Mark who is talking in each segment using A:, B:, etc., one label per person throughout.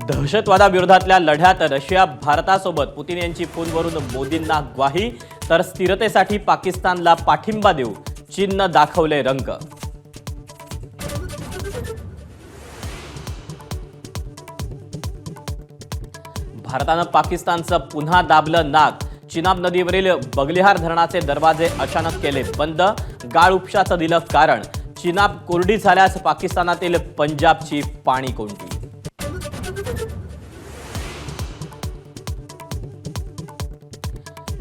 A: दहशतवादाविरोधातल्या लढ्यात रशिया भारतासोबत पुतीन यांची फोनवरून मोदींना ग्वाही, तर स्थिरतेसाठी पाकिस्तानला पाठिंबा देऊ चीननं दाखवले रंग। भारतानं पाकिस्तानचं पुन्हा दाबलं नाक, चिनाब नदीवरील बगलिहार धरणाचे दरवाजे अचानक केले बंद, गाळ उपशाचं दिलं कारण, चिनाब कोरडी झाल्यास पाकिस्तानातील पंजाबची पाणी कोंडी।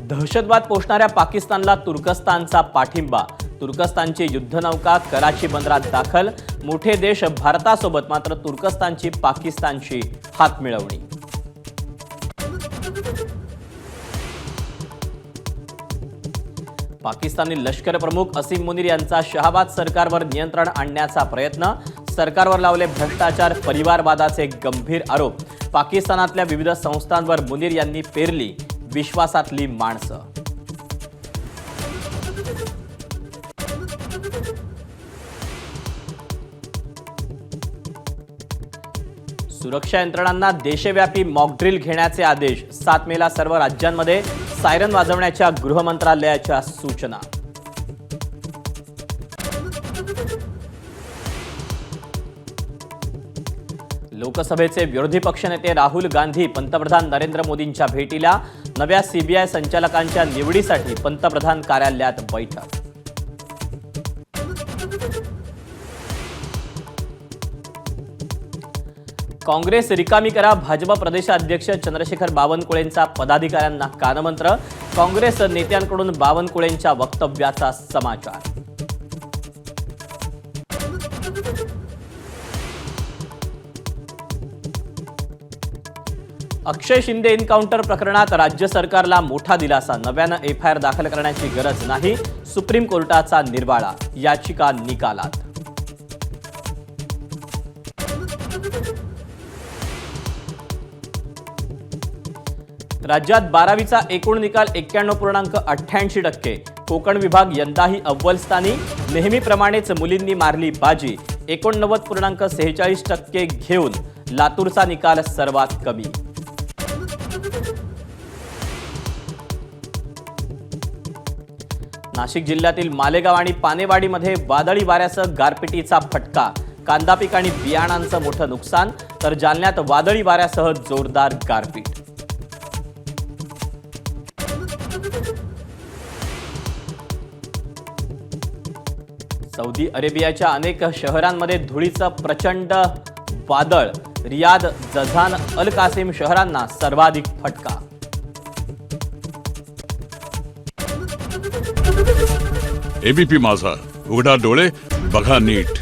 A: दहशतवाद पोषणाऱ्या पाकिस्तानला तुर्कस्तानचा पाठिंबा, तुर्कस्तानची युद्धनौका कराची बंदरात दाखल, मोठे देश भारतासोबत मात्र तुर्कस्तानची पाकिस्तानशी हातमिळवणी। पाकिस्तानी लष्कर प्रमुख असीम मुनीर यांचा शहबाज सरकारवर नियंत्रण आणण्याचा प्रयत्न, सरकारवर लावले भ्रष्टाचार परिवारवादाचे गंभीर आरोप, पाकिस्तानातल्या विविध संस्थांवर मुनीर यांनी पेरली विश्वासातली माणसं। सुरक्षा यंत्रणांना देशव्यापी मॉकड्रिल घेण्याचे आदेश, 7 मेला सर्व राज्यांमध्ये सायरन वाजवण्याच्या गृह मंत्रालयाच्या सूचना। लोकसभेचे विरोधी पक्षनेते राहुल गांधी पंतप्रधान नरेंद्र मोदींच्या भेटीला, नव्या सीबीआय संचालकांच्या निवडीसाठी पंतप्रधान कार्यालयात बैठक। काँग्रेस रिकामी करा, भाजप प्रदेशाध्यक्ष चंद्रशेखर बावनकुळेंचा पदाधिकाऱ्यांना कानमंत्र, काँग्रेस नेत्यांकडून बावनकुळेंच्या वक्तव्याचा समाचार। अक्षय शिंदे एन्काउंटर प्रकरणात राज्य सरकारला मोठा दिलासा, नव्यानं एफआयआर दाखल करण्याची गरज नाही, सुप्रीम कोर्टाचा निर्वाळा, याचिका निकालात। राज्यात 12वीचा एकूण निकाल 91.88%, कोकण विभाग यंदाही अव्वल स्थानी, नेहमीप्रमाणेच मुलींनी मारली बाजी, 89.46% घेऊन लातूरचा निकाल सर्वात कमी। नाशिक जिल्ह्यातील मालेगाव आणि पानेवाडीमध्ये वादळी वाऱ्यासह गारपिटीचा फटका, कांदा पीक आणि बियाणांचं मोठं नुकसान, तर जालन्यात वादळी वाऱ्यासह जोरदार गारपीट। सौदी अरेबियाच्या अनेक शहरांमध्ये धुळीचं प्रचंड वादळ, रियाद, जझान, अल कासिम शहरांना सर्वाधिक फटका।
B: एबीपी माझा, उघडा डोळे बघा नीट।